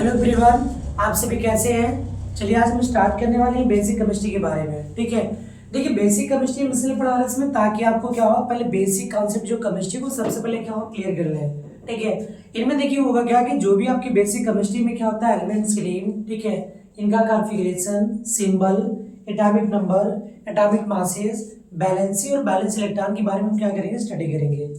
Hello everyone, आप सभी कैसे हैं। चलिए आज हम स्टार्ट करने वाले हैं बेसिक केमिस्ट्री के बारे में। ठीक है, देखिए बेसिक केमिस्ट्री हम इसलिए पढ़ा रहे हैं इसमें ताकि आपको क्या हो, पहले बेसिक कॉन्सेप्ट जो केमिस्ट्री को सबसे पहले क्या हो क्लियर कर लें। ठीक है, इनमें देखिए होगा क्या कि जो भी आपकी बेसिक केमिस्ट्री में क्या होता है, एलिमेंट्स के नेम, ठीक है, इनका configuration, symbol, atomic number, atomic masses, valency और बैलेंस इलेक्ट्रॉन के बारे में हम क्या करेंगे, स्टडी करेंगे।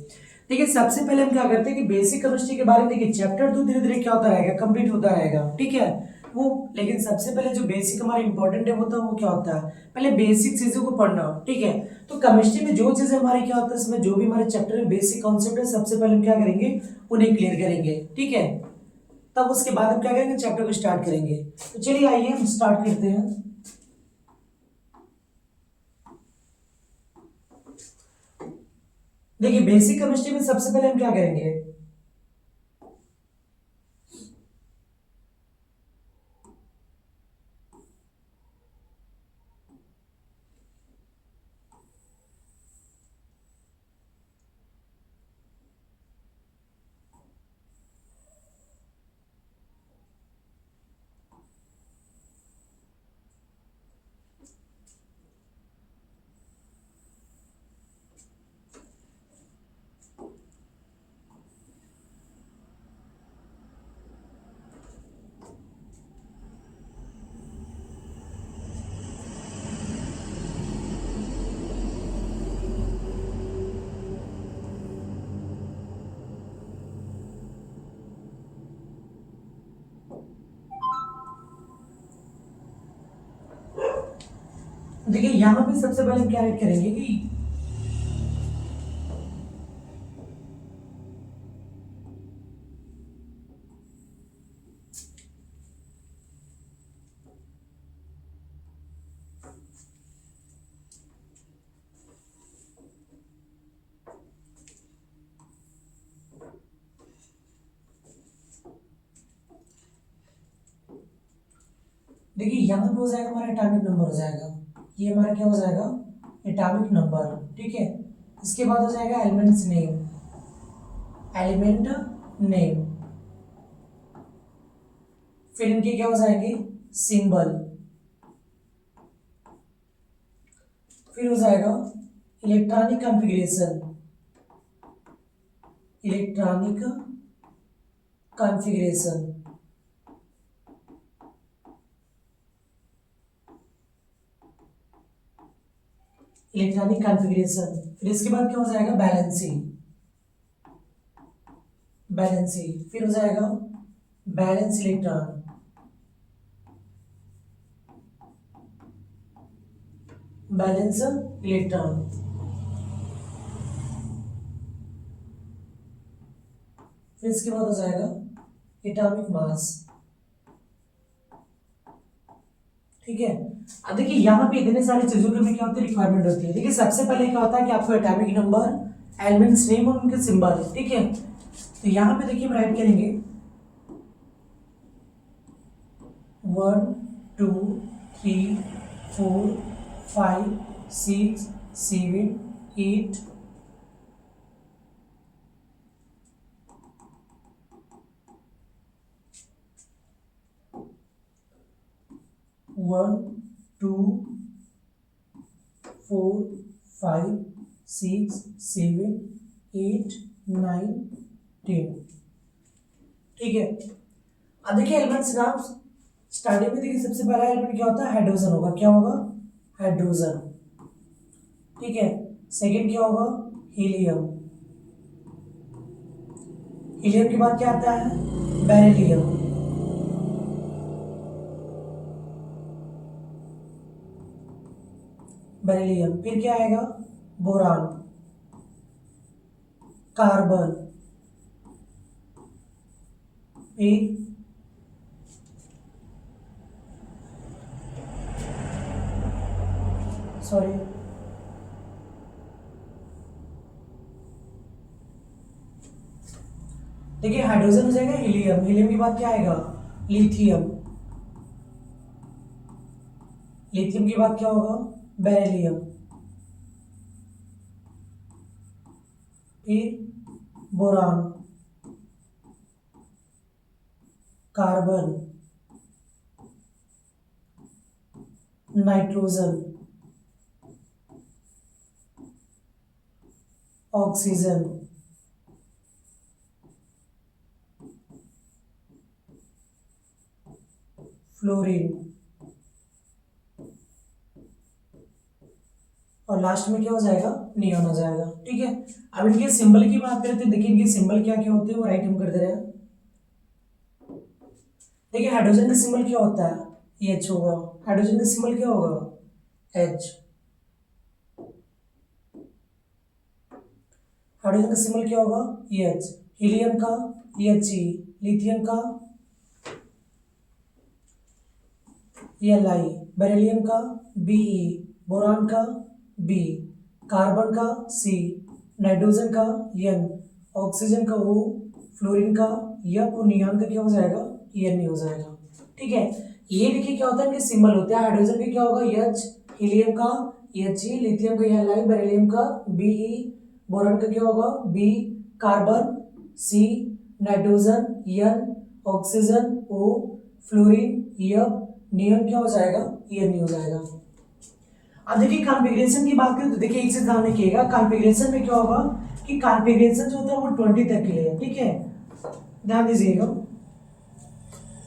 देखिए सबसे पहले हम क्या करते हैं कि बेसिक केमिस्ट्री के बारे में देखिए चैप्टर तो धीरे धीरे क्या होता रहेगा, कंप्लीट होता रहेगा। ठीक है वो, लेकिन सबसे पहले जो बेसिक हमारा इंपॉर्टेंट है वो क्या होता है, पहले बेसिक चीजों को पढ़ना। ठीक है, तो केमिस्ट्री में जो चीजें हमारी क्या होता है, इसमें जो भी हमारे चैप्टर में बेसिक कॉन्सेप्ट है सबसे पहले हम क्या करेंगे, उन्हें क्लियर करेंगे। ठीक है, तब उसके बाद हम क्या करेंगे, चैप्टर को स्टार्ट करेंगे। तो चलिए आइए हम स्टार्ट करते हैं। देखिए बेसिक केमिस्ट्री में सबसे पहले हम क्या करेंगे, देखिए यहाँ पे सबसे पहले हम क्या ऐड करेंगे कि देखिए यहाँ पे हो जाएगा हमारा एटॉमिक नंबर हो जाएगा, ये हमारा क्या हो जाएगा, एटॉमिक नंबर। ठीक है, इसके बाद हो जाएगा एलिमेंट्स नेम, एलिमेंट नेम, फिर इनके क्या हो जाएंगे, सिंबल, फिर हो जाएगा electronic configuration, electronic configuration, electronic configuration, फिर इसके बाद क्या हो जाएगा, बैलेंसी, बैलेंसी, फिर हो जाएगा बैलेंस इलेक्ट्रॉन, बैलेंस इलेक्ट्रॉन, फिर इसके बाद हो जाएगा एटॉमिक मास। ठीक है, अब देखिए यहाँ पे इतने सारी चीजों के में क्या होती है, रिक्वायरमेंट होती है। देखिए सबसे पहले क्या होता है कि आपको एटॉमिक नंबर, एलिमेंट्स नेम और उनके सिंबल। ठीक है, तो यहाँ पे देखिए हम राइट करेंगे 1 2 3 4 5 6 7 8 1 2 4 5 6 7 8 9 10। ठीक है, अब देखिए एलिमेंट्स नाम, स्टार्टिंग में देखिए सबसे पहला एलिमेंट क्या होता है, हाइड्रोजन होगा। क्या होगा, हाइड्रोजन। ठीक है, सेकंड क्या होगा, हीलियम, हीलियम के बाद क्या आता है, बेरिलियम, बेरिलियम, फिर क्या आएगा, बोरान, कार्बन, फिर सॉरी देखिए हाइड्रोजन हो जाएगा हीलियम, हीलियम के बाद क्या आएगा, लिथियम, लिथियम के बाद क्या होगा, बेरिलियम, फिर boron, carbon, nitrogen, oxygen, fluorine, और लास्ट में क्या हो जाएगा, नियॉन हो जाएगा। ठीक है, अब इनके सिंबल की बात करते हैं। देखिए इनके सिंबल क्या क्या होते हैं वो राइट हम कर दे रहे हैं। देखिए हाइड्रोजन का सिंबल क्या होता है, एच होगा। हाइड्रोजन का सिंबल क्या होगा, एच। हाइड्रोजन का सिंबल क्या होगा, एच। हीलियम का एच ई, लिथियम का एल आई, बेरिलियम का बी ई, बोरान का बी, कार्बन का सी, नाइट्रोजन का एन, ऑक्सीजन का ओ, फ्लोरीन का एफ और नियॉन का क्या हो जाएगा, एन हो जाएगा। ठीक है, ये देखिए क्या होता है, इनके सिंबल होते हैं। हाइड्रोजन का क्या होगा, एच, हीलियम का एच ई, लिथियम का एल आई, बेरिलियम का बी ई, बोरान का क्या होगा, B, carbon C, nitrogen N, oxygen O, fluorine F, neon क्या हो जाएगा, एन हो जाएगा। अब देखिए कॉन्फ़िगरेशन की बात करें तो देखिए एक से ध्यान रखिएगा, कॉन्फ़िगरेशन में क्या होगा कि कॉन्फ़िगरेशन जो होता है वो 20 तक के लिए। ठीक है, ध्यान दीजिएगा।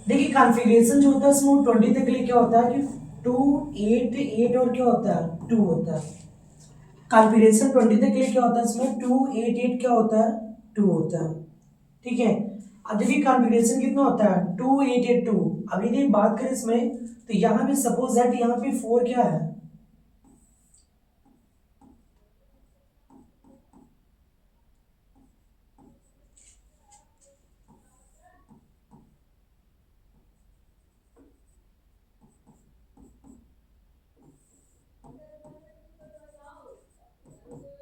देखिए कॉन्फ़िगरेशन जो होता है उसमें 20 तक के लिए क्या होता है कि 2, 8, 8 और क्या होता है 2 होता है। कॉन्फ़िगरेशन 20 तक के लिए क्या होता है इसमें 2, 8, 8 क्या होता है 2 होता है। ठीक है, अब देखिए कॉन्फ़िगरेशन कितना होता है 2, 8, 8, 2। अब यदि बात करें इसमें तो यहाँ पे सपोज दैट यहाँ पे 4 क्या है,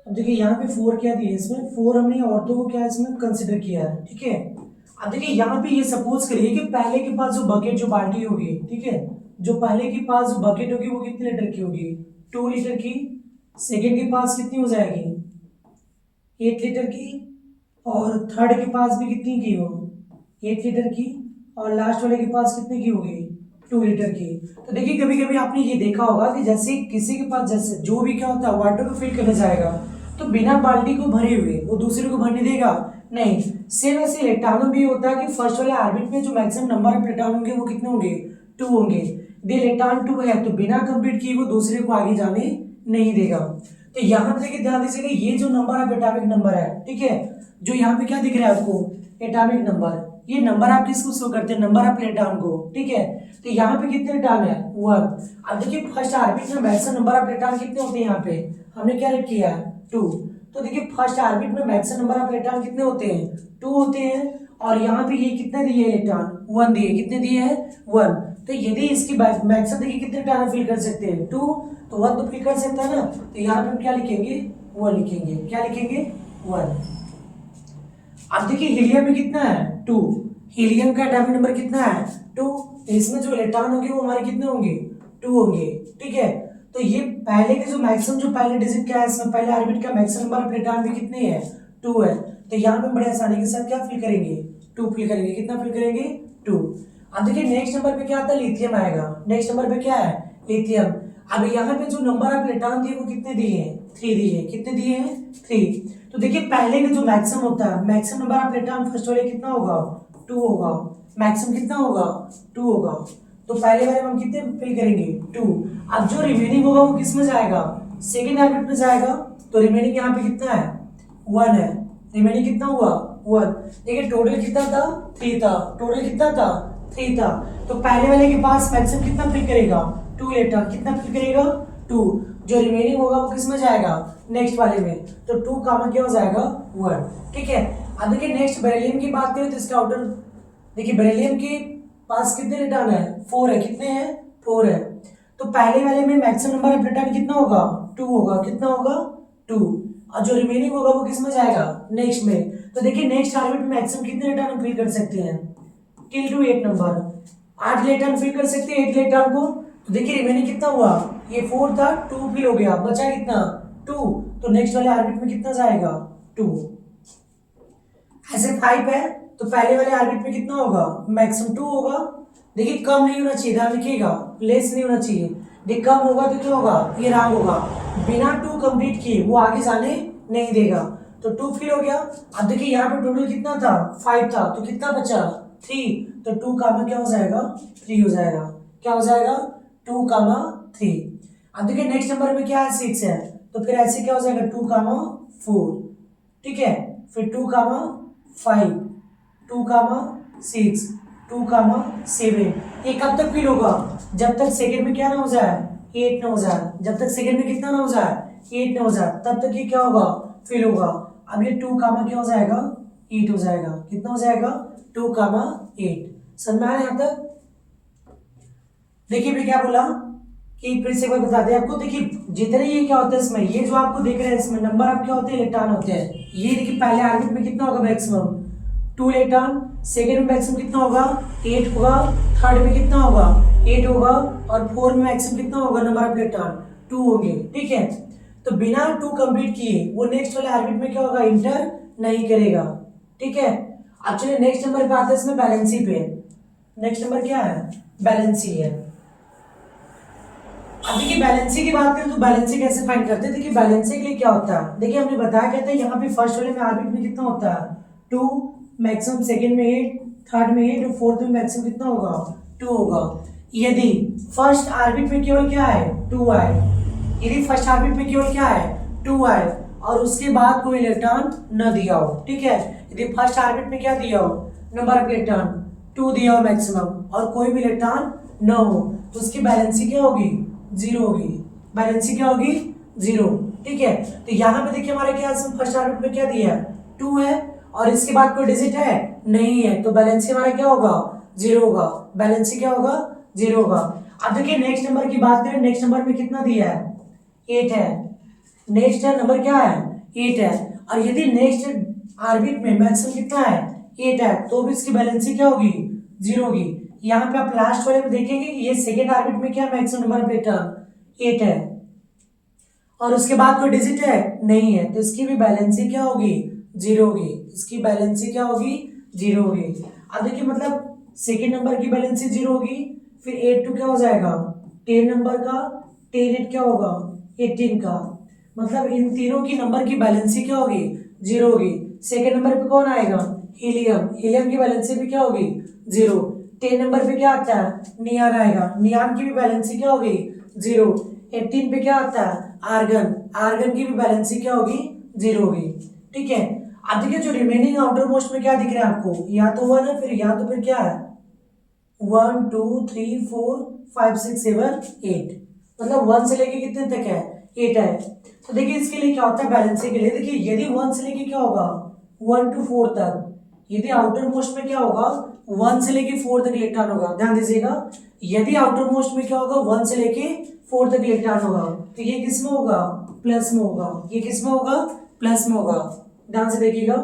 अब देखिए यहाँ पे 4 क्या दिए इसमें 4 हमने औरतों को क्या इसमें कंसिडर किया है। ठीक है, अब देखिए यहाँ पे ये सपोज करिए कि पहले के पास जो बकेट जो बाल्टी होगी, ठीक है, जो पहले के पास जो बकेट होगी वो कितने लीटर की होगी, 2 लीटर की। सेकेंड के पास कितनी हो जाएगी, 8 लीटर की। और थर्ड के पास भी कितनी की हो, 8 लीटर की। और लास्ट वाले के पास कितने की होगी, 2 लीटर की। तो देखिए कभी कभी आपने ये देखा होगा कि जैसे किसी के पास जैसे जो भी क्या होता है वाटर को फिल करने जाएगा तो बिना बाल्टी को भरे हुए वो दूसरे को भरने देगा नहीं। सेम ऐसे इलेक्ट्रॉन भी होता है कि फर्स्ट वाले ऑर्बिट में जो मैक्सिमम नंबर ऑफ इलेक्ट्रॉन होंगे वो कितने होंगे, 2 होंगे। यदि इलेक्ट्रॉन 2 है तो बिना कंप्लीट किए वो दूसरे को आगे जाने नहीं देगा। तो यहाँ पे देखिए ध्यान दीजिएगा, ये जो नंबर ऑफ एटॉमिक नंबर है, ठीक है, जो यहाँ पे क्या दिख रहा है आपको एटॉमिक नंबर, ये नंबर आप किसको शो करते हैं, नंबर ऑफ इलेक्ट्रॉन को। ठीक है, तो यहाँ पे कितने इलेक्ट्रॉन है 1। अब देखिए फर्स्ट ऑर्बिट में मैक्सिमम नंबर ऑफ इलेक्ट्रॉन कितने होते हैं, यहाँ पे हमने क्या रेट किया 2। तो देखिए फर्स्ट ऑर्बिट में मैक्सिमम नंबर ऑफ इलेक्ट्रॉन कितने होते हैं 2 होते हैं। और यहाँ पे ये कितने दिए इलेक्ट्रॉन 1 दिए, कितने दिए हैं 1। तो यदि इसकी मैक्सिमम देखिए कितने इलेक्ट्रॉन फिल कर सकते हैं 2, तो 1 तो फिल कर सकता है ना। तो यहाँ पे हम क्या लिखेंगे 1 लिखेंगे, क्या लिखेंगे 1। अब देखिए हीलियम में कितना है 2, हीलियम का एटॉमिक नंबर कितना है 2। तो इसमें जो इलेक्ट्रॉन होंगे वो हमारे कितने होंगे 2 होंगे। ठीक है, तो ये पहले के जो मैक्सिमम जो पहले डिजिट क्या है इसमें पहले ऑर्बिट का मैक्सिमम नंबर ऑफ इलेक्ट्रॉन भी कितने हैं 2 है। तो यहाँ पे बड़े आसानी के साथ क्या फिल करेंगे 2 फिल करेंगे, कितना फिल करेंगे 2। अब देखिए नेक्स्ट नंबर पे क्या आता है लिथियम आएगा, नेक्स्ट नंबर पे क्या है लिथियम। अब यहाँ पे जो नंबर ऑफ इलेक्ट्रॉन दिए वो कितने दिए हैं 3 दिए हैं, कितने दिए हैं 3। तो देखिए पहले का जो मैक्सिमम होता है maximum number of electron first वाले कितना होगा 2 होगा, मैक्सिमम कितना होगा 2 होगा। तो पहले वाले में हम कितने फिल करेंगे 2। अब जो रिमेनिंग होगा वो किस में जाएगा सेकेंड ऑर्बिट में जाएगा। तो रिमेनिंग यहाँ पे कितना है 1 है, रिमेनिंग कितना हुआ 1। देखिए टोटल कितना था 3 था, टोटल कितना था 3 था। तो पहले वाले के पास मैक्सिमम कितना फिल करेगा 2 इलेक्ट्रॉन, कितना फिल करेगा 2। जो रिमेनिंग होगा वो किस में जाएगा नेक्स्ट वाले में। तो 2 कामा क्या हो जाएगा 1। ठीक है, अब देखिए नेक्स्ट बेरिलियम की बात करें तो इसका आउटर देखिए बेरिलियम के पास कितने इलेक्ट्रॉन है 4 है, कितने हैं 4 है। तो पहले वाले में मैक्सिमम नंबर ऑफ इलेक्ट्रॉन कितना होगा 2 होगा, कितना होगा 2। और जो रिमेनिंग होगा वो किस में जाएगा नेक्स्ट में। तो देखिए नेक्स्ट ऑर्बिट में मैक्सिमम कितने इलेक्ट्रॉन फिल कर सकते हैं till to 8 number 8 electron fill कर सकते हैं 8 इलेक्ट्रॉन को। तो देखिए रिमेनिंग कितना हुआ ये 4 था 2 फिल हो गया, बचा कितना 2। तो नेक्स्ट वाले ऑर्बिट में कितना जाएगा 2। ऐसे 5 है तो पहले वाले आर्बिट में कितना होगा, मैक्सिमम 2 होगा। देखिए कम नहीं होना चाहिए, ध्यान रखिएगा, लेस नहीं होना चाहिए। देखिए कम होगा तो क्या होगा, ये रॉन्ग होगा, बिना 2 कंप्लीट किए वो आगे जाने नहीं देगा। तो 2 फिल हो गया। अब देखिए यहाँ पे टोटल कितना था, 5 था, तो कितना बचा, 3। तो 2 कामा क्या हो जाएगा, 3 हो जाएगा। क्या हो जाएगा, 2 कामा 3। अब देखिए नेक्स्ट नंबर में क्या है, 6 है, तो फिर ऐसे क्या हो जाएगा, 2 कामा 4, ठीक है। फिर 2 कामा 5, 2 कामा 6, 2 कामा 7। ये कब तक फिल होगा, जब तक सेकंड में क्या ना हो जाए, 8 ना हो जाए। जब तक सेकंड में कितना ना हो जाए, 8 ना हो जाए, तब तक ये क्या होगा, फिल होगा। अब ये 2 कामा क्या हो जाएगा, 8 हो जाएगा। कितना हो जाएगा, 2 कामा 8। समझ में आया यहाँ तक। देखिए मैं क्या बोला कि फिर से एक बार बता दें आपको। देखिए जितने ये क्या होता है इसमें, ये जो आपको देख रहे हैं इसमें नंबर आप क्या होते हैं, इलेक्ट्रॉन होते हैं। ये देखिए पहले आर्बिट में कितना होगा, मैक्सिमम 2 इलेक्ट्रॉन, सेकेंड में मैक्सिमम कितना होगा, 8 होगा, थर्ड में कितना होगा, 8 होगा, और फोर्थ में मैक्सिमम कितना होगा, नंबर ऑफ इलेक्ट्रॉन 2 होंगे, ठीक है। तो बिना 2 कंप्लीट किए वो नेक्स्ट वाले आर्बिट में क्या होगा, इंटर नहीं करेगा, ठीक है। अब चलिए नेक्स्ट नंबर पे आते हैं, इसमें बैलेंसी पे। नेक्स्ट नंबर क्या है, बैलेंसी है। अब देखिए बैलेंसी की बात करें तो बैलेंसी कैसे फाइंड करते हैं। देखिए बैलेंसी के लिए क्या होता है, देखिए हमने बताया, कहते हैं यहाँ पे फर्स्ट वाले में आर्बिट में कितना होता है, 2, मैक्सिमम सेकंड में 8, थर्ड में 8, और फोर्थ में मैक्सिमम कितना होगा, 2 होगा। यदि फर्स्ट आर्बिट में केवल क्या है, 2 आए, यदि फर्स्ट आर्बिट में केवल क्या है, 2 आए, और उसके बाद कोई इलेक्ट्रॉन न दिया हो, ठीक है। यदि फर्स्ट आर्बिट में क्या दिया हो, नंबर ऑफ इलेक्ट्रॉन 2 दिया हो मैक्सिमम, और कोई भी इलेक्ट्रॉन न हो, तो उसकी बैलेंसी क्या होगी, 0 होगी। बैलेंसी क्या होगी, 0, ठीक है। तो यहाँ पे देखिए हमारे क्या फर्स्ट आर्बिट में क्या दिया है, 2 है, और इसके बाद कोई डिजिट है नहीं है, तो बैलेंसी हमारा क्या होगा, 0 होगा। बैलेंसी क्या होगा, 0 होगा। अब देखिए नेक्स्ट नंबर की बात करें, नेक्स्ट नंबर में कितना दिया है, 8 है। नेक्स्ट नंबर क्या है, 8 है, और यदि नेक्स्ट आर्बिट में मैक्सिमम कितना है, 8 है, तो भी इसकी बैलेंसी क्या होगी, 0 होगी। यहाँ पे आप लास्ट वाले में देखेंगे कि ये सेकेंड आर्बिट में क्या मैक्सिमम नंबर ऑफ इलेक्ट्रॉन 8 है, और उसके बाद कोई डिजिट है नहीं है, तो इसकी भी बैलेंसी क्या होगी, 0 होगी। इसकी बैलेंसी क्या होगी, 0 होगी। अब देखिए मतलब सेकेंड नंबर की बैलेंसी 0 होगी, फिर 8 2 क्या हो जाएगा, 10 नंबर का, 10 8 क्या होगा, 18 का। मतलब इन तीनों की नंबर की बैलेंसी क्या होगी, 0 होगी। सेकेंड नंबर पे कौन आएगा, हीलियम, हीलियम की बैलेंसी भी क्या होगी, 0। 10 नंबर पे क्या आता है, नियान आएगा, नियान की भी बैलेंसी क्या होगी, 0। 18 पे क्या आता है, आर्गन, आर्गन की भी बैलेंसी क्या होगी, 0 होगी, ठीक है। अब देखिए जो रिमेनिंग आउटर मोस्ट में क्या दिख रहा है आपको, या तो 1 है, फिर या तो फिर क्या है, 1 2 3 4 5 6 7 8, मतलब 1 से लेके कितने तक है, 8 है। तो देखिए इसके लिए क्या होता है, बैलेंसी के लिए देखिए यदि 1 से लेके क्या होगा, 1 to 4 तक, यदि आउटर मोस्ट में क्या होगा, 1 से लेके 4 तक इलेक्ट्रॉन होगा। ध्यान दीजिएगा, यदि आउटर मोस्ट में क्या होगा, 1 से लेके 4 तक इलेक्ट्रॉन होगा, तो ये किस में होगा, प्लस में होगा। ये किस में होगा, प्लस में होगा। ध्यान से देखिएगा,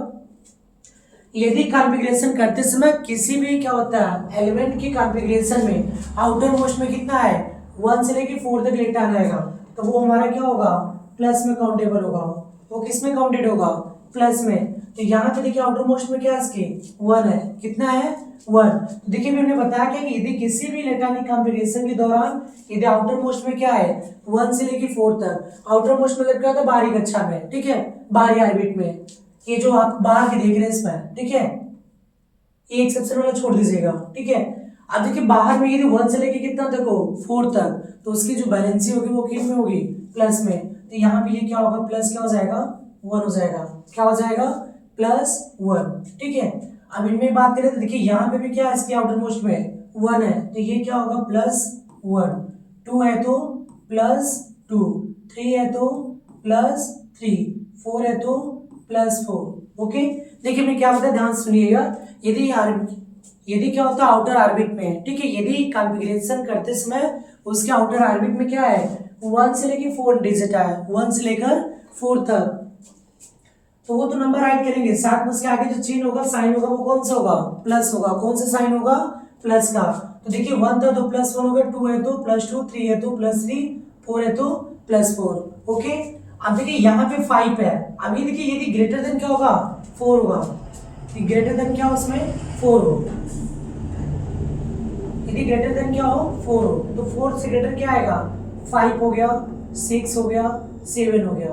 यदि कॉन्फ़िगरेशन करते समय किसी भी क्या होता है, एलिमेंट की कॉन्फ़िगरेशन में आउटर मोस्ट में कितना है, 1 से लेके 4 तक इलेक्ट्रॉन आएगा, तो वो हमारा क्या होगा, प्लस में काउंटेबल होगा। वो किस में काउंटेड होगा, प्लस में। तो यहाँ पे देखिए आउटर मोस्ट में क्या है, इसके 1 है, कितना है, 1। तो देखिए मैंने बताया क्या कि यदि किसी भी इलेक्ट्रॉनिक कॉन्फ़िगरेशन के दौरान यदि आउटर मोस्ट में क्या है, 1 से लेके 4 तक, आउटर मोस्ट मतलब क्या होता है, बाहरी कक्षा में, ठीक है, बाहरी ऑर्बिट में, ये जो आप बाहर के देख रहे हैं इसमें, ठीक है, ये एक्सेप्शन वाला छोड़ दीजिएगा, ठीक है। अब देखिए बाहर में यदि 1 से लेके कितना तक हो, 4 तक, तो उसकी जो बैलेंसी होगी वो किस में होगी, प्लस में। तो यहाँ पे ये क्या होगा, प्लस क्या हो जाएगा, 1 हो जाएगा। क्या हो जाएगा, +1, ठीक है। अब इनमें बात करें तो देखिए यहाँ पे भी क्या है, इसके आउटर मोस्ट में 1 है, तो ये क्या होगा, +1। 2 है तो +2, 3 है तो +3, 4 है तो +4। ओके, देखिए मैं क्या बताया, ध्यान सुनिएगा। यदि क्या होता है आउटर ऑर्बिट में, ठीक है, यदि कॉन्फ़िगरेशन करते समय उसके आउटर ऑर्बिट में क्या है, 1 से लेकर 4 डिजिट आया, 1 से लेकर 4 तक, तो वो तो नंबर ऐड करेंगे, साथ में उसके आगे जो चिन्ह होगा, साइन होगा, वो कौन सा होगा, प्लस होगा। कौन सा साइन होगा, प्लस का। तो देखिए 1 था तो +1 होगा, 2 है तो +2, 3 है तो +3, 4 है तो +4। ओके, अब देखिए यहाँ पे 5 है, अभी देखिए यदि ग्रेटर देन क्या होगा, 4 होगा। ग्रेटर देन क्या हो उसमें 4 हो, यदि ग्रेटर देन क्या हो 4 हो, तो 4 से ग्रेटर क्या आएगा 5 हो गया, 6 हो गया, 7 हो गया।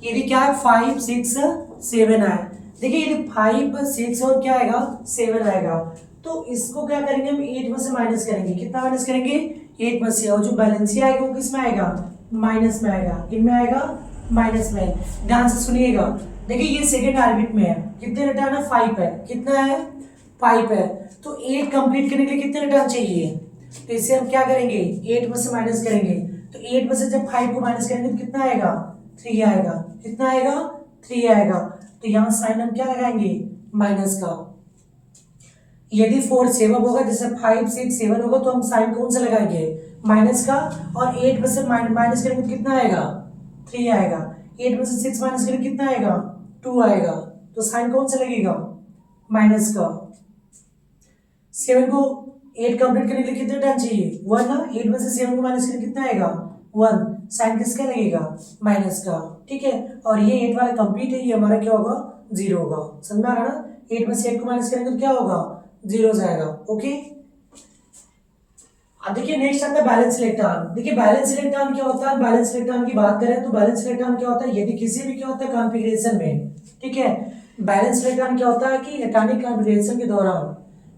यदि क्या है 5 6 7 आए, देखिए यदि 5 6 और क्या आएगा 7 आएगा, तो इसको क्या करेंगे हम 8 में से माइनस करेंगे, कितना माइनस करेंगे 8 में से, और जो बैलेंस आएगा वो किस में आएगा माइनस में आएगा, किन में आएगा माइनस में। ध्यान से सुनिएगा, देखिए ये सेकेंड आर्बिट में है, कितने रिटर्न है 5 है, कितना है 5 है, तो 8 कंप्लीट करने के लिए कितने रिटर्न चाहिए, तो इसे हम क्या करेंगे 8 में से माइनस करेंगे, तो 8 में से जब 5 को माइनस करेंगे तो कितना आएगा 3 आएगा, कितना आएगा 3 आएगा, तो यहाँ साइन हम क्या लगाएंगे माइनस का। यदि 4 7 होगा, जैसे 5 6 7 होगा, तो हम साइन कौन सा लगाएंगे माइनस का, और 8 में से माइनस करेंगे तो कितना आएगा 3 आएगा, 8 में से 6 माइनस करेंगे कितना आएगा 2 आएगा, तो साइन कौन सा लगेगा माइनस का। 7 को 8 कंप्लीट करने के लिए कितने टाइम चाहिए 1 ना, 8 में से 7 को माइनस करेंगे कितना आएगा 1, साइन किसका लगेगा माइनस का, ठीक है। और ये 8 वाला कंप्लीट है, ये हमारा क्या होगा 0 होगा, समझ में आ रहा ना, 8 में से 8 को माइनस करेंगे तो क्या होगा 0 जाएगा, ओके। अब देखिए नेक्स्ट आता है बैलेंस इलेक्ट्रॉन। देखिए बैलेंस इलेक्ट्रॉन क्या होता है, बैलेंस इलेक्ट्रॉन की बात करें तो बैलेंस इलेक्ट्रॉन क्या होता है, यदि किसी भी क्या होता है कॉन्फ़िगरेशन में, ठीक है, बैलेंस इलेक्ट्रॉन क्या होता है कि इलेक्ट्रॉनिक कॉन्फ़िगरेशन के दौरान,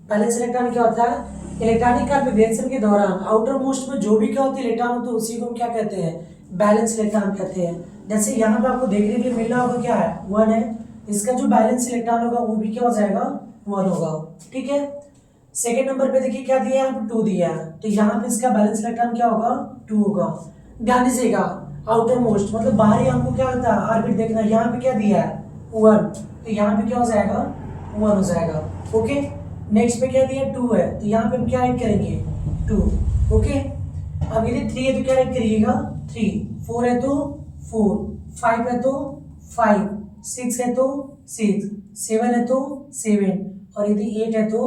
बैलेंस इलेक्ट्रॉन क्या होता है इलेक्ट्रॉनिक कॉन्फ़िगरेशन के दौरान आउटर मोस्ट में जो भी क्या होती है इलेक्ट्रॉन होते हैं उसी को हम क्या कहते हैं बैलेंस इलेक्ट्रॉन कहते हैं। जैसे यहाँ पे आपको देखने के लिए मिल रहा होगा क्या है 1 है, इसका जो बैलेंस इलेक्ट्रॉन होगा वो भी क्या हो जाएगा 1 होगा, ठीक है। सेकेंड नंबर पे देखिए क्या दिया है यहाँ पे 2 दिया है, तो यहाँ पे इसका बैलेंस इलेक्ट्रॉन क्या होगा 2 होगा। ध्यान दीजिएगा आउटर मोस्ट मतलब बाहरी हमको क्या होता है ऑर्बिट देखना, यहाँ पे क्या दिया है 1, तो यहाँ पे क्या हो जाएगा 1 हो जाएगा, ओके। नेक्स्ट पे क्या दिया 2 है, तो यहाँ पे हम क्या ऐड करेंगे 2, ओके। अब यदि 3 है तो क्या ऐड करिएगा 3, 4 है तो 4, 5 है तो 5, 6 है तो 6, 7 है तो 7, और यदि 8 है तो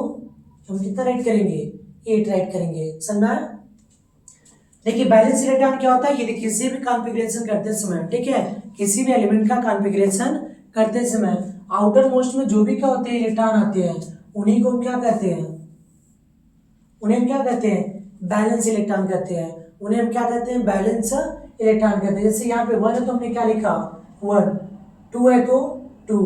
हम कितना राइट करेंगे 8 राइट करेंगे, समझा। देखिए बैलेंस इलेक्ट्रॉन क्या होता है, यदि किसी भी कॉन्फ़िगरेशन करते समय, ठीक है, किसी भी एलिमेंट का कॉन्फ़िगरेशन करते समय आउटर मोस्ट में जो भी क्या होते हैं इलेक्ट्रॉन आते हैं उन्हीं को हम क्या कहते हैं, उन्हें हम क्या कहते हैं बैलेंस इलेक्ट्रॉन कहते हैं, उन्हें हम क्या कहते हैं बैलेंस इलेक्ट्रॉन कहते हैं। जैसे यहाँ पे 1 है तो हमने क्या लिखा 1, 2 है तो 2,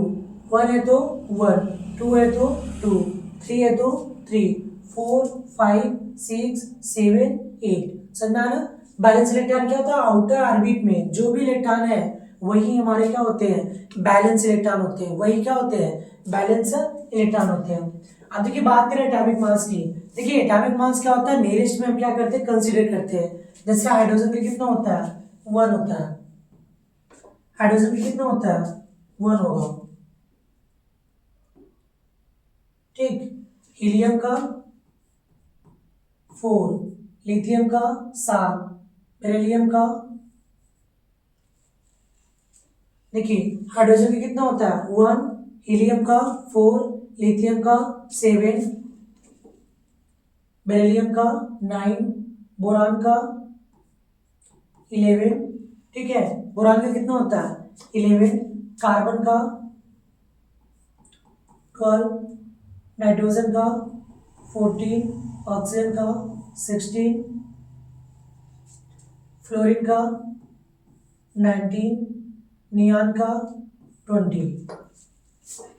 1 है तो 1, 2 है तो 2, 3 है तो 3, 4 5 6 7 8, समझना ना। बैलेंस इलेक्ट्रॉन क्या होता है आउटर ऑर्बिट में जो भी इलेक्ट्रॉन है वही हमारे क्या होते हैं बैलेंस इलेक्ट्रॉन होते हैं, वही क्या होते हैं बैलेंस इलेक्ट्रॉन होते हैं। अब देखिए बात करें एटॉमिक मास की, देखिए एटॉमिक मास क्या होता है नियरेस्ट में हम क्या करते हैं कंसीडर करते हैं। जैसे हाइड्रोजन का कितना होता है 1 होता है, हाइड्रोजन का कितना होता है 1 होगा, ठीक। हीलियम का 4, लिथियम का 7, बेरिलियम का, देखिए हाइड्रोजन का कितना होता है 1, हीलियम का 4, लिथियम का 7, बेरिलियम का 9, बोरान का 11, ठीक है, बोरान का कितना होता है 11, कार्बन का 12, नाइट्रोजन का 14, ऑक्सीजन का 16, फ्लोरीन का 19, नियान का 20,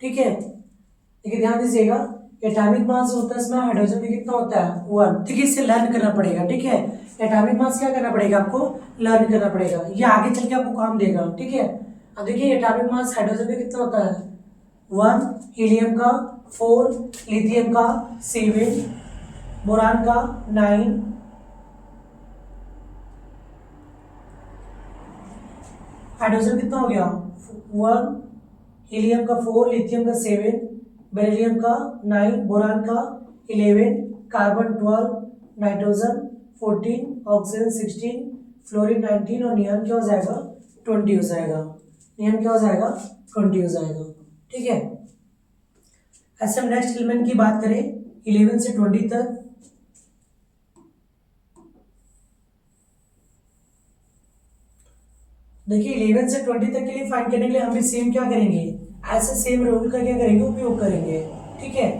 ठीक है। देखिए ध्यान दीजिएगा एटॉमिक मास होता है इसमें हाइड्रोजन में कितना होता है 1, ठीक है, इसे लर्न करना पड़ेगा, ठीक है। एटॉमिक मास क्या करना पड़ेगा आपको लर्न करना पड़ेगा, ये आगे चल के आपको काम देगा, ठीक है। अब देखिए एटॉमिक मास हाइड्रोजन में कितना होता है 1, हीलियम का 4, लिथियम का 7, बोरान का 9, हाइड्रोजन कितना हो गया 1, हीलियम का 4, लिथियम का 7, बेरिलियम का 9, बोरान का 11, कार्बन 12, नाइट्रोजन 14, ऑक्सीजन 16, फ्लोरीन 19, और नियॉन क्या हो जाएगा 20 हो जाएगा, नियॉन क्या हो जाएगा 20 हो जाएगा, ठीक है। ऐसे हम नेक्स्ट एलिमेंट की बात करें 11 से 20 तक, देखिए 11 से 20 तक के लिए फाइंड करने के लिए हम भी सेम क्या करेंगे ऐसे सेम रूल का क्या करेंगे, उपयोग करेंगे। ठीक है,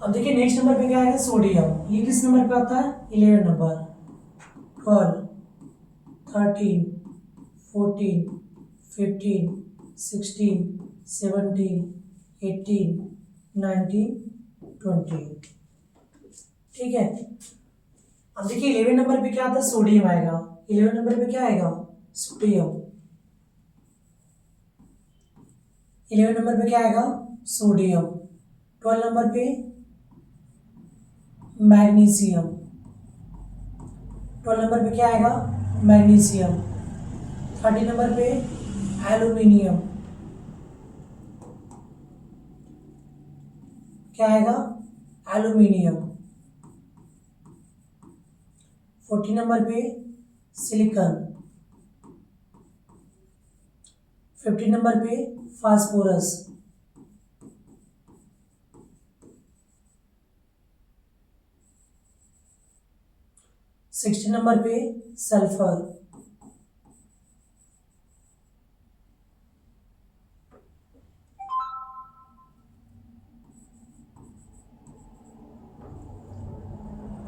अब देखिए नेक्स्ट नंबर पे क्या आएगा, सोडियम। ये किस नंबर पे आता है, 11 नंबर। 12, 13, 14, 15, 16, 17, 18, 19, 20। ठीक है, अब देखिए 11 नंबर पे क्या आता है, सोडियम आएगा। 11 नंबर पे क्या आएगा, सोडियम। 11 नंबर पे क्या आएगा, सोडियम। 12 नंबर पे मैग्नीशियम। 12 नंबर पे क्या आएगा, मैग्नीशियम। 13 नंबर पे एल्यूमिनियम। क्या आएगा, एल्यूमिनियम। 14 नंबर पे सिलिकॉन। 15 नंबर पे फास्फोरस। 16 नंबर पे सल्फर।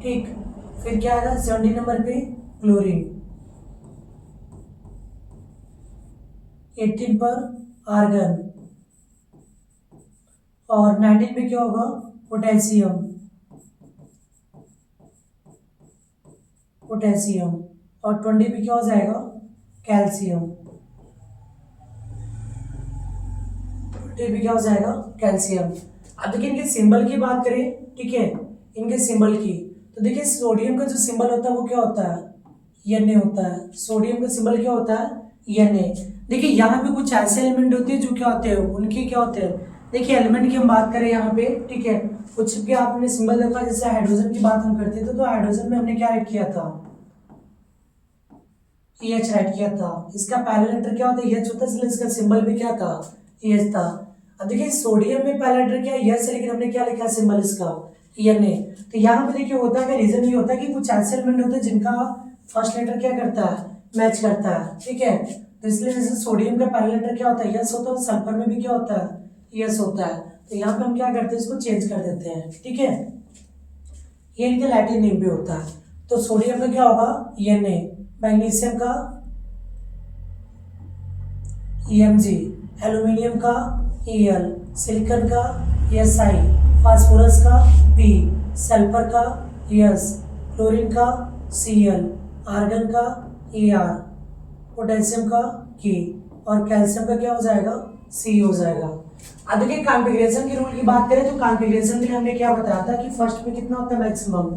ठीक, फिर क्या आएगा, 17 नंबर पे क्लोरीन। 18 पर आर्गन। और 19 पे क्या होगा, पोटेशियम। पोटेशियम। और 20 पे क्या हो जाएगा, कैल्शियम। 20 पे क्या हो जाएगा, कैल्शियम। अब देखिए इनके सिंबल की बात करें, ठीक है, इनके सिंबल की, तो देखिए सोडियम का जो सिंबल होता है वो क्या होता है, Na होता है। सोडियम का सिंबल क्या होता है, Na। देखिए यहाँ पे कुछ ऐसे एलिमेंट होते हैं जो क्या होते हैं, उनके क्या होते हैं, देखिए एलिमेंट की हम बात करें यहाँ पे, ठीक है, कुछ भी आपने सिंबल देखा, जैसे हाइड्रोजन की बात हम करते थे तो हाइड्रोजन में हमने क्या ऐड किया था, एच राइट किया था। इसका पहला लेटर क्या होता है, एच होता है, इसलिए इसका सिंबल भी क्या था, एच था। अब देखिए सोडियम में पहला लेटर क्या है, एच है, लेकिन हमने क्या लिखा सिंबल इसका, Na। तो यहाँ पे देखिए होता है, रीजन ये होता है कि कुछ ऐसे एलिमेंट होते हैं जिनका फर्स्ट लेटर क्या करता है, मैच करता है। ठीक है, तो इसलिए जैसे सोडियम का पहला लेटर क्या होता है, यस होता है, सल्फर में भी क्या होता है, यस होता है। तो यहाँ पे हम क्या करते हैं, इसको चेंज कर देते हैं। ठीक है, ये इनके लैटिन नेम पे होता है। तो सोडियम का क्या होगा, Na। मैग्नीशियम का Mg। एल्यूमिनियम का Al। सिलिकॉन का Si। फास्फोरस का P। सल्फर का S। क्लोरीन का Cl। आर्गन का Ar। पोटेशियम का K। और कैल्शियम का क्या हो जाएगा, C हो जाएगा। अब देखिए कॉन्फ़िगरेशन के रूल की बात करें तो कॉन्फ़िगरेशन के लिए हमने क्या बताया था कि फर्स्ट में कितना होता है, मैक्सिमम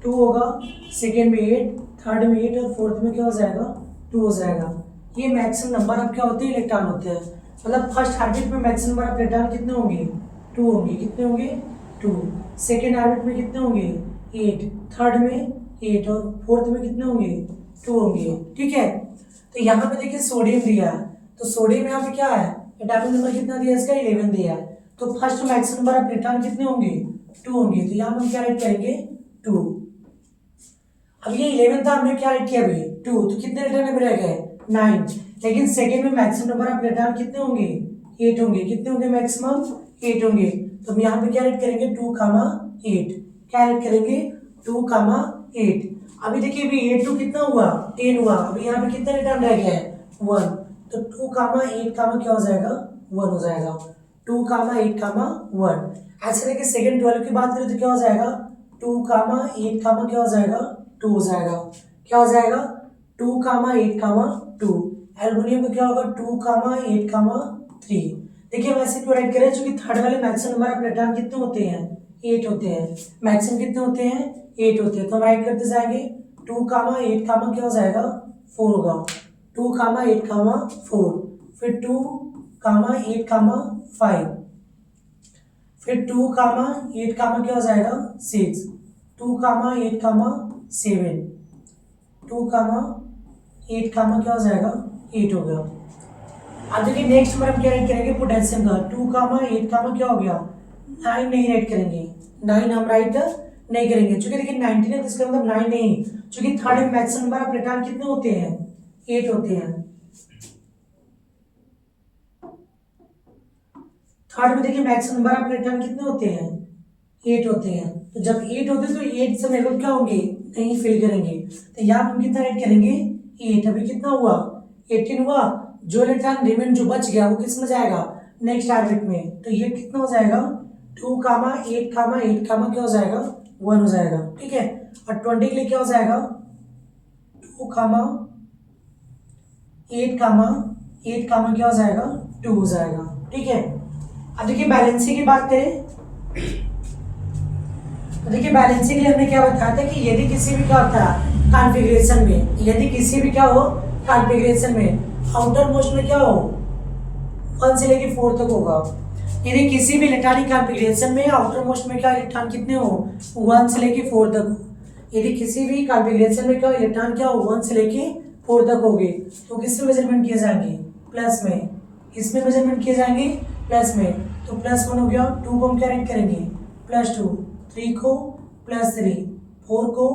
2 होगा, सेकेंड में 8, थर्ड में 8 और फोर्थ में क्या हो जाएगा, 2 हो जाएगा। ये मैक्सिमम नंबर ऑफ क्या होते हैं, इलेक्ट्रॉन होते हैं। मतलब फर्स्ट ऑर्बिट में मैक्सिमम नंबर ऑफ इलेक्ट्रॉन कितने होंगे, 2 होंगे। कितने होंगे, 2। सेकेंड ऑर्बिट में कितने होंगे, 8। थर्ड में 8 और फोर्थ में कितने होंगे, 2 होंगे। ठीक है, तो यहाँ पे देखिए सोडियम दिया है, तो सोडियम यहाँ पे क्या है, एटॉमिक नंबर कितना दिया है इसका, 11 दिया है। तो first maximum number of electron कितने होंगे, 2 होंगे। तो यहाँ पे हम क्या राइट करेंगे, 2। अब ये 11 था, हमने क्या राइट किया अभी, 2, तो कितने इलेक्ट्रॉन रह गए, 9। लेकिन सेकेंड में मैक्सिमम नंबर ऑफ इलेक्ट्रॉन कितने होंगे, 8 होंगे। कितने होंगे, मैक्सिमम 8 होंगे। तो हम यहाँ पे क्या राइट करेंगे, 2,8। क्या राइट करेंगे, 2,8। अभी देखिए अभी 8 2 कितना हुआ, 10 हुआ। अभी यहाँ पे कितना इलेक्ट्रॉन रह गया है, 1। तो 2,8 क्या हो जाएगा, 1 हो जाएगा। 2,8, 1। ऐसे देखिए सेकेंड 12 की बात करें तो क्या हो जाएगा, 2,8, क्या हो जाएगा, 2 हो जाएगा। क्या हो जाएगा, 2,8, 2। एल्यूमिनियम का क्या होगा, 2,8, 3। देखिए वैसे क्यों राइट करें, क्योंकि थर्ड वाले मैक्सिमम नंबर ऑफ इलेक्ट्रॉन कितने होते हैं, 8 होते हैं। मैक्सिमम कितने होते हैं, 8 होते हैं। तो हम राइट करते जाएंगे, 2,8, क्या हो जाएगा, 4 होगा। 2,8, 4। फिर 2,8, 5। फिर 2,8, क्या हो जाएगा, 6। 2,8, 7। 2,8, क्या हो जाएगा, 8 हो गया। अब देखिए नेक्स्ट नंबर हम क्या राइट करेंगे, पोटेशियम का 2,8, क्या हो गया, 9 नहीं राइट करेंगे। 9 हम राइट नहीं करेंगे, क्योंकि देखिए 19 है तो इसका मतलब 9 नहीं, क्योंकि थर्ड में मैक्सिमम नंबर ऑफ इलेक्ट्रॉन कितने होते हैं, 8 होते हैं। थर्ड में देखिए मैक्सिमम नंबर ऑफ इलेक्ट्रॉन कितने होते हैं, 8 होते हैं। तो जब 8 होते हैं तो 8 से मेरे को क्या होंगे, नहीं फिल करेंगे, तो यहाँ हम कितना ऐड करेंगे, 8। अभी कितना हुआ, 18 हुआ। जो इलेक्ट्रॉन रिमेन जो बच गया वो किस में जाएगा, नेक्स्ट ऑर्बिट में। तो ये कितना हो जाएगा, 2 कामा 8 कामा 8 कामा क्या हो जाएगा, 1 हो जाएगा, ठीक है। और 20 के लिए क्या हो जाएगा, 2 कामा 8 कामा 8 कामा क्या हो जाएगा, 2 हो जाएगा, ठीक है। अब देखिए बैलेंसिंग की बात करें, तो देखिए बैलेंसिंग के लिए हमने क्या बताया था कि यदि किसी भी क्या होता है कॉन्फ़िगरेशन में, यदि किसी भी क्या हो कॉन्फ़िगरेशन में आउटर मोस्ट में क्या हो 1 से लेके 4 तक होगा। यदि किसी भी इलेक्ट्रॉनिक कॉन्फ़िगरेशन में आउटर मोस्ट में क्या इलेक्ट्रॉन कितने हो 1 से लेके 4 तक हो। यदि किसी भी कॉन्फ़िगरेशन में क्या इलेक्ट्रॉन क्या हो 1 से लेके 4 तक होगे, तो किसमें मेजरमेंट किए जाएंगे, प्लस में। इसमें मेजरमेंट किए जाएंगे प्लस में। तो +1 हो गया, 2 को हम क्या राइट करेंगे, +2, 3 को +3, 4 को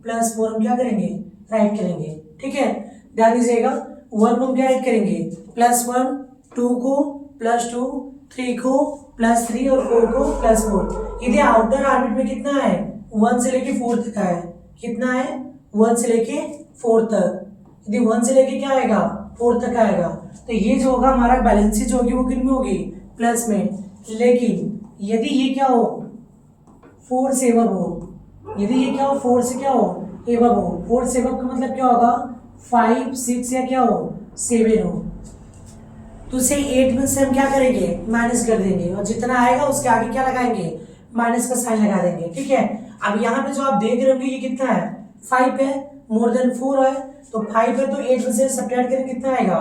+4 हम क्या करेंगे, राइट करेंगे, ठीक है। ध्यान दीजिएगा, 1 को हम क्या राइट करेंगे, +1, 2 को +2, 3 को +3 और 4 को +4। यदि आउटर ऑर्बिट में कितना है, 1 से लेके 4 तक है, कितना है, 1 से लेके 4 तक। यदि 1 से लेके क्या आएगा, 4 तक आएगा, तो ये जो होगा हमारा बैलेंस जो होगी वो किन में होगी, प्लस में। लेकिन यदि ये क्या हो 4 से एबव हो, यदि ये क्या हो 4 से क्या हो एबव हो, 4 से एबव का मतलब क्या होगा 5, 6 या क्या हो 7 हो, तो उसे 8 में से हम क्या करेंगे, माइनस कर देंगे, और जितना आएगा उसके आगे क्या लगाएंगे, माइनस का साइन लगा देंगे, ठीक है। अब यहाँ पे जो आप देख रहे होंगे ये कितना है, 5 है, मोर देन 4 है, तो 5 है तो 8 में से सब्ट्रैक्ट करेंगे कितना आएगा,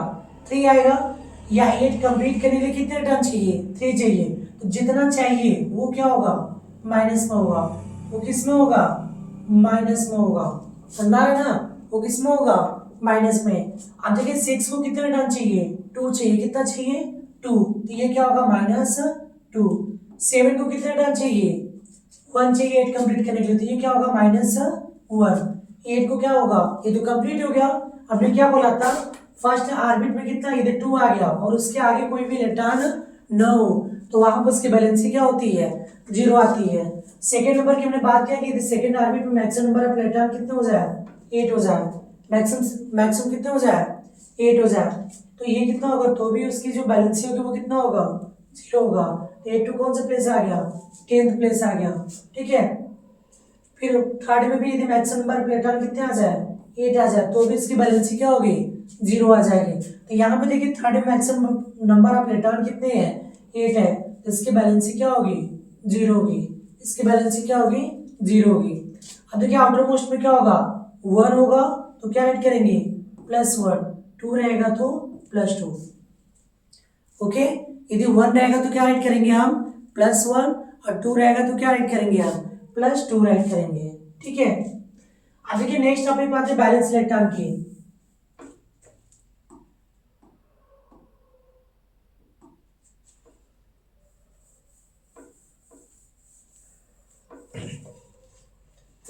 3 आएगा। या 8 कंप्लीट करने के लिए कितने टर्न चाहिए, 3 चाहिए, तो जितना चाहिए वो क्या होगा, माइनस में होगा। वो किस में होगा, माइनस में होगा, समझा रहे ना, वो किस में होगा, माइनस में। अब देखिए 6 को कितने टर्न चाहिए, 2 चाहिए, कितना चाहिए 2, तो ये क्या होगा -2। 7 को कितने टर्न चाहिए, 1 चाहिए 8 कंप्लीट करने के लिए, तो ये क्या होगा -1। 8 को क्या होगा, ये तो कंप्लीट हो गया। अभी क्या बोला था, फर्स्ट ऑर्बिट में कितना, यदि 2 आ गया और उसके आगे कोई भी इलेक्ट्रॉन न हो, तो वहां पर उसकी बैलेंसी क्या होती है, 0 आती है। सेकेंड नंबर की हमने बात किया कि सेकेंड ऑर्बिट में मैक्सिमम नंबर ऑफ इलेक्ट्रॉन कितने हो जाए, 8 हो जाए। मैक्सिमम कितने हो जाए, 8 हो जाए। तो ये कितना होगा, तो भी उसकी जो बैलेंसी होगी वो कितना होगा, 0 होगा। 8 कौन सा प्लेस आ गया, 10th प्लेस आ गया, ठीक है। फिर थर्ड में भी यदि मैक्सिमम नंबर ऑफ इलेक्ट्रॉन कितने आ जाए, 8 आ जाए, तो भी इसकी बैलेंसी क्या होगी, 0 आ जाएगी। तो यहाँ पे देखिए थर्ड में मैक्सिमम नंबर ऑफ इलेक्ट्रॉन कितने हैं, 8 है, तो इसकी बैलेंसी क्या होगी, 0 होगी। इसकी बैलेंसी क्या होगी, 0 होगी। अब देखिए आउटर मोस्ट में क्या होगा, 1 होगा, तो क्या ऐड करेंगे, +1, 2 रहेगा तो +2, ओके। यदि 1 रहेगा तो क्या ऐड करेंगे हम, +1, और 2 रहेगा तो क्या ऐड करेंगे हम, +2 ऐड करेंगे, ठीक है। अब देखिए नेक्स्ट टॉपिक पे आते हैं बैलेंस इलेक्ट्रॉन की।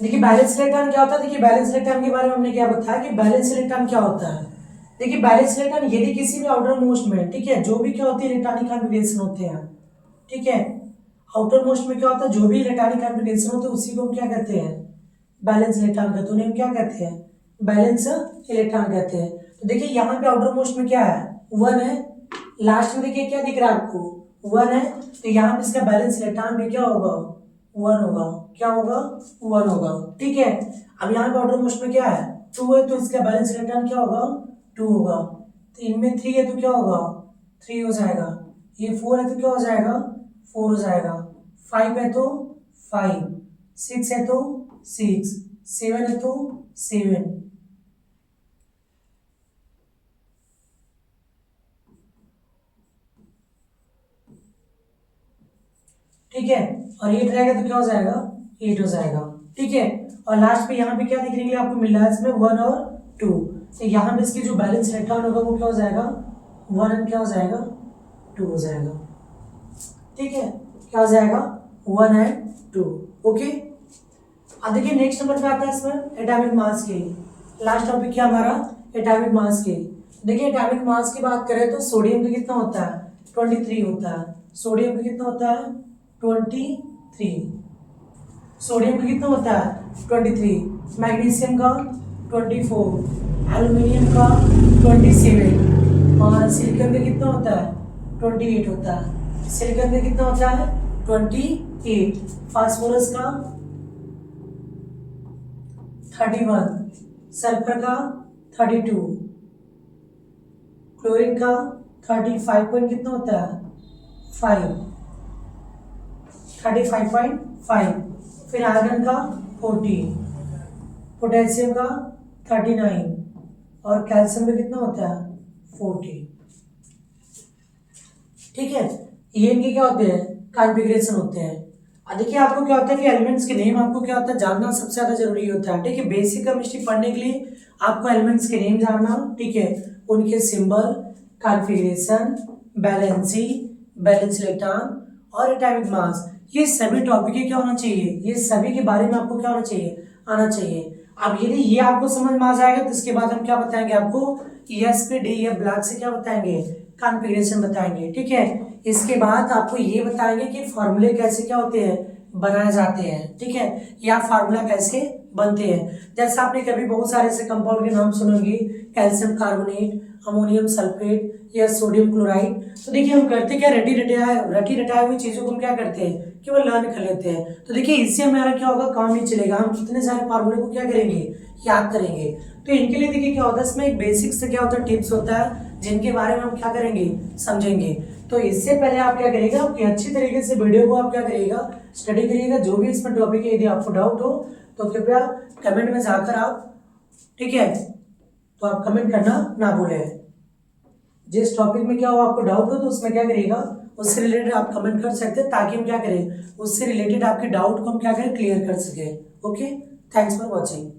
देखिए बैलेंस इलेक्ट्रॉन क्या होता है, देखिए बैलेंस इलेक्ट्रॉन के बारे में हमने क्या बताया कि बैलेंस इलेक्ट्रॉन क्या होता है। देखिए बैलेंस इलेक्ट्रॉन यदि किसी भी आउटर मोस्ट में, ठीक है, जो भी क्या होती है इलेक्ट्रॉनिक कॉन्फ़िगरेशन होते हैं, ठीक है, आउटर मोस्ट में क्या होता है, जो भी इलेक्ट्रॉनिक कॉन्फ़िगरेशन होते हैं उसी को हम क्या कहते हैं, बैलेंस इलेक्ट्रॉन कहते हैं, उन्हें हम क्या कहते हैं, बैलेंस इलेक्ट्रॉन कहते हैं। तो देखिए यहाँ पे आउटर मोस्ट में क्या है, 1 है, लास्ट में देखिए क्या दिख रहा है आपको, 1 है, तो यहाँ पे इसका बैलेंस इलेक्ट्रॉन भी क्या होगा, 1 होगा, क्या होगा, 1 होगा, ठीक है। अब यहाँ पे आउटर मोस्ट में क्या है, 2 है, तो इसका बैलेंस इलेक्ट्रॉन क्या होगा, 2 होगा। तो इनमें 3 है तो क्या होगा, 3 हो जाएगा। ये 4 है तो क्या हो जाएगा, 4 हो जाएगा। 5 है तो 5, 6 है तो 6, 7 है तो 7, ठीक है। और 8 रहेगा तो क्या हो जाएगा, 8 हो जाएगा, ठीक है। और लास्ट पे यहाँ पे क्या देखने के लिए आपको मिल रहा है, इसमें 1 और 2, तो यहाँ पे इसकी जो बैलेंस इलेक्ट्रॉन होगा वो क्या हो जाएगा, 1 एंड क्या हो जाएगा, 2 हो जाएगा, ठीक है। क्या हो जाएगा, 1 एंड 2, ओके। अब देखिए नेक्स्ट नंबर पे आता है इसमें एटॉमिक मास की। लास्ट टॉपिक क्या हमारा, एटॉमिक मास की। देखिए एटॉमिक मास की बात करें तो सोडियम का कितना होता है, 23 होता है। सोडियम का कितना होता है, 23। सोडियम का कितना होता है, 23। मैग्नीशियम का 24, एल्यूमिनियम का 27 और सिलिकॉन का कितना होता है, 28 होता है। सिलिकॉन का कितना होता है, 28। फास्फोरस का 31, सल्फर का 32, क्लोरीन का 35 पॉइंट कितना होता है, 35.5। फिर आयरन का 40, पोटेशियम का 39 और कैल्शियम का कितना होता है, 40। ठीक है, ये इनके क्या होते हैं, कॉन्फ़िगरेशन होते हैं। अब देखिए आपको क्या होता है कि एलिमेंट्स के नेम आपको क्या होता है जानना सबसे ज्यादा जरूरी होता है। ठीक है, बेसिक केमिस्ट्री पढ़ने के लिए आपको एलिमेंट्स के नेम जानना, ठीक है, उनके symbol, configuration, valency, valence electron और एटॉमिक मास, ये सभी टॉपिक क्या होना चाहिए, ये सभी के बारे में आपको क्या होना चाहिए, आना चाहिए। अब यदि ये आपको समझ में आ जाएगा तो इसके बाद हम क्या बताएंगे आपको, एस पे डी या ब्लॉक से क्या बताएंगे, कॉन्फ़िगरेशन बताएंगे। ठीक है, इसके बाद आपको ये बताएंगे कि फॉर्मूले कैसे क्या होते हैं, बनाए जाते हैं। ठीक है, या फार्मूला कैसे बनते हैं। जैसे आपने कभी बहुत सारे ऐसे कंपाउंड के नाम सुनेंगे, कैल्शियम कार्बोनेट, अमोनियम सल्फेट या सोडियम क्लोराइड। तो देखिए हम करते क्या, रटी रटाई हुई चीजों को हम क्या करते हैं, केवल लर्न कर लेते हैं। तो देखिए इससे हमारा क्या होगा, काम नहीं चलेगा, हम कितने सारे फार्मूले को क्या करेंगे, याद करेंगे। तो इनके लिए देखिए क्या होता है, इसमें एक बेसिक से क्या होता है, टिप्स होता है जिनके बारे में हम क्या करेंगे, समझेंगे। तो इससे पहले आप क्या करिएगा, आपकी अच्छी तरीके से वीडियो को आप क्या करिएगा, स्टडी करिएगा। जो भी इसमें टॉपिक है, यदि आपको डाउट हो तो कृपया कमेंट में जाकर आप, ठीक है, तो आप कमेंट करना ना भूलें। जिस टॉपिक में क्या हो आपको डाउट हो तो उसमें क्या करिएगा, उससे रिलेटेड आप कमेंट कर सकते हैं, ताकि हम क्या करें, उससे रिलेटेड आपके डाउट को हम क्या करें, क्लियर कर सके। Okay, thanks for watching.